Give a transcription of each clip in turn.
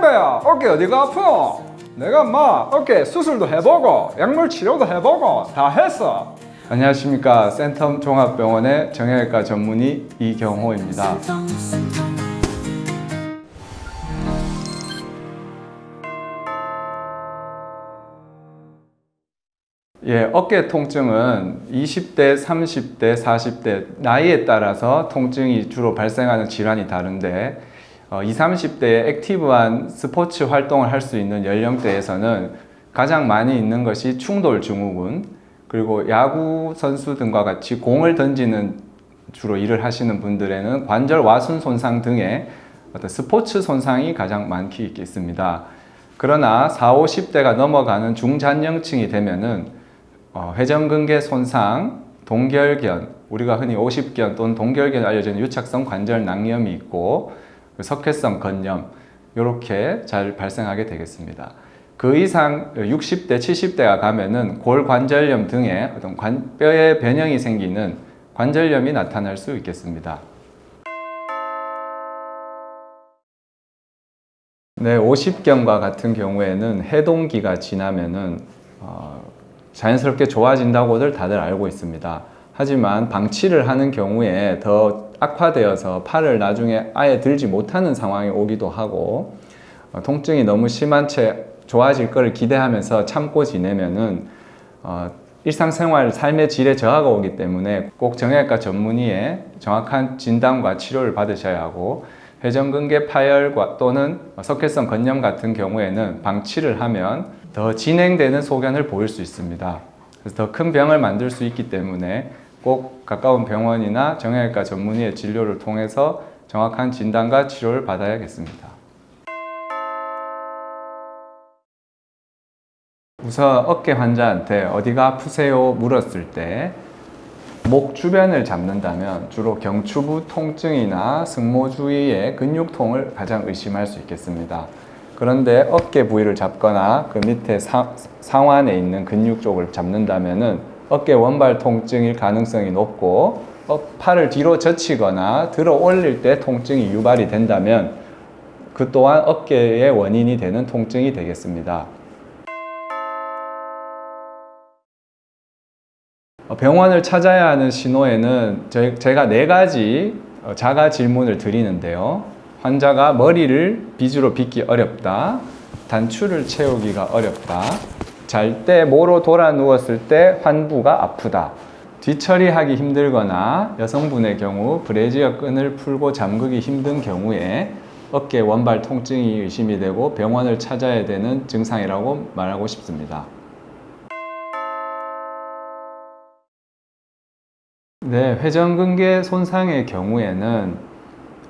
거야? 어깨 어디가 아프노? 내가 어깨 수술도 해보고 약물 치료도 해보고 다 했어. 안녕하십니까. 센텀 종합병원의 정형외과 전문의 이경호입니다. 어깨 통증은 20대, 30대, 40대 나이에 따라서 통증이 주로 발생하는 질환이 다른데 20, 30대에 액티브한 스포츠 활동을 할 수 있는 연령대에서는 가장 많이 있는 것이 충돌 증후군, 그리고 야구 선수 등과 같이 공을 던지는 주로 일을 하시는 분들에는 관절 와순 손상 등의 어떤 스포츠 손상이 가장 많게 있겠습니다. 그러나 40, 50대가 넘어가는 중잔년층이 되면은 회전근개 손상, 동결견, 우리가 흔히 오십견 또는 동결견 알려진 유착성 관절 낭염이 있고 석회성 건염, 이렇게 잘 발생하게 되겠습니다. 그 이상 60대, 70대가 가면은 골관절염 등의 어떤 뼈의 변형이 생기는 관절염이 나타날 수 있겠습니다. 네, 50견과 같은 경우에는 해동기가 지나면은 자연스럽게 좋아진다고들 다들 알고 있습니다. 하지만 방치를 하는 경우에 더 악화되어서 팔을 나중에 아예 들지 못하는 상황이 오기도 하고 통증이 너무 심한 채 좋아질 것을 기대하면서 참고 지내면은 일상생활 삶의 질에 저하가 오기 때문에 꼭 정형외과 전문의의 정확한 진단과 치료를 받으셔야 하고, 회전근개 파열 또는 석회성 건염 같은 경우에는 방치를 하면 더 진행되는 소견을 보일 수 있습니다. 그래서 더 큰 병을 만들 수 있기 때문에 꼭 가까운 병원이나 정형외과 전문의의 진료를 통해서 정확한 진단과 치료를 받아야겠습니다. 우선 어깨 환자한테 어디가 아프세요 물었을 때 목 주변을 잡는다면 주로 경추부 통증이나 승모 주위의 근육통을 가장 의심할 수 있겠습니다. 그런데 어깨 부위를 잡거나 그 밑에 상완에 있는 근육 쪽을 잡는다면은 어깨 원발 통증일 가능성이 높고, 팔을 뒤로 젖히거나 들어 올릴 때 통증이 유발이 된다면 그 또한 어깨의 원인이 되는 통증이 되겠습니다. 병원을 찾아야 하는 신호에는 제가 4가지 자가 질문을 드리는데요. 환자가 머리를 빗으로 빗기 어렵다, 단추를 채우기가 어렵다, 잘 때 모로 돌아 누웠을 때 환부가 아프다, 뒤처리하기 힘들거나 여성분의 경우 브래지어 끈을 풀고 잠그기 힘든 경우에 어깨 원발 통증이 의심이 되고 병원을 찾아야 되는 증상이라고 말하고 싶습니다. 네, 회전근개 손상의 경우에는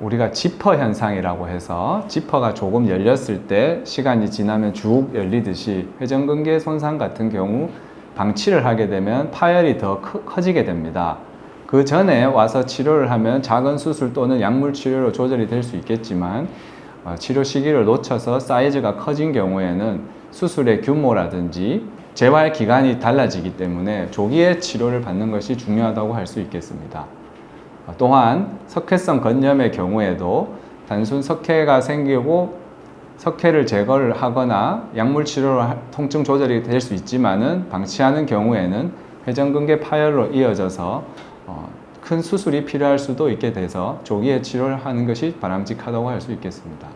우리가 지퍼 현상이라고 해서 지퍼가 조금 열렸을 때 시간이 지나면 쭉 열리듯이 회전근개 손상 같은 경우 방치를 하게 되면 파열이 더 커지게 됩니다. 그 전에 와서 치료를 하면 작은 수술 또는 약물 치료로 조절이 될 수 있겠지만 치료 시기를 놓쳐서 사이즈가 커진 경우에는 수술의 규모라든지 재활 기간이 달라지기 때문에 조기에 치료를 받는 것이 중요하다고 할 수 있겠습니다. 또한 석회성 건염의 경우에도 단순 석회가 생기고 석회를 제거를 하거나 약물 치료로 통증 조절이 될 수 있지만은 방치하는 경우에는 회전근개 파열로 이어져서 큰 수술이 필요할 수도 있게 돼서 조기에 치료를 하는 것이 바람직하다고 할 수 있겠습니다.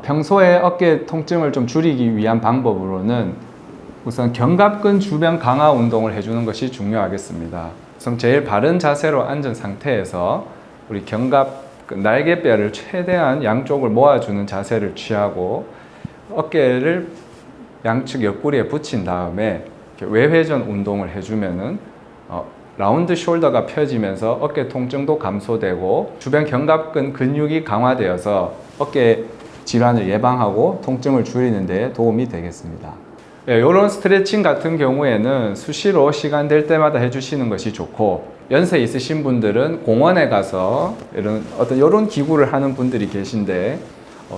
평소에 어깨 통증을 좀 줄이기 위한 방법으로는 우선 견갑근 주변 강화 운동을 해주는 것이 중요하겠습니다. 우선 제일 바른 자세로 앉은 상태에서 우리 날개뼈를 최대한 양쪽을 모아주는 자세를 취하고 어깨를 양측 옆구리에 붙인 다음에 외회전 운동을 해주면은 라운드 숄더가 펴지면서 어깨 통증도 감소되고 주변 견갑근 근육이 강화되어서 어깨 질환을 예방하고 통증을 줄이는 데 도움이 되겠습니다. 이런 스트레칭 같은 경우에는 수시로 시간 될 때마다 해주시는 것이 좋고, 연세 있으신 분들은 공원에 가서 이런 기구를 하는 분들이 계신데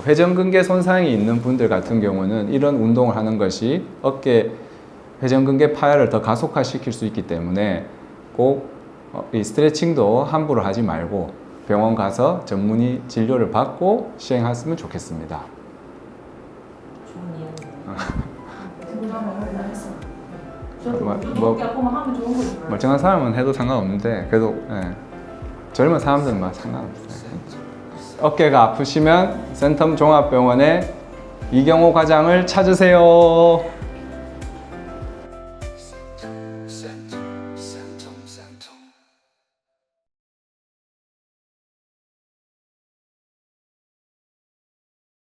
회전근개 손상이 있는 분들 같은 경우는 이런 운동을 하는 것이 어깨 회전근개 파열을 더 가속화시킬 수 있기 때문에 꼭 이 스트레칭도 함부로 하지 말고 병원 가서 전문의 진료를 받고 시행하시면 좋겠습니다. 좋은 이야기. 뭐, 멀쩡한 사람은 해도 상관없는데 그래도 젊은 사람들만 상관없어요. 어깨가 아프시면 센텀 종합병원의 이경호 과장을 찾으세요.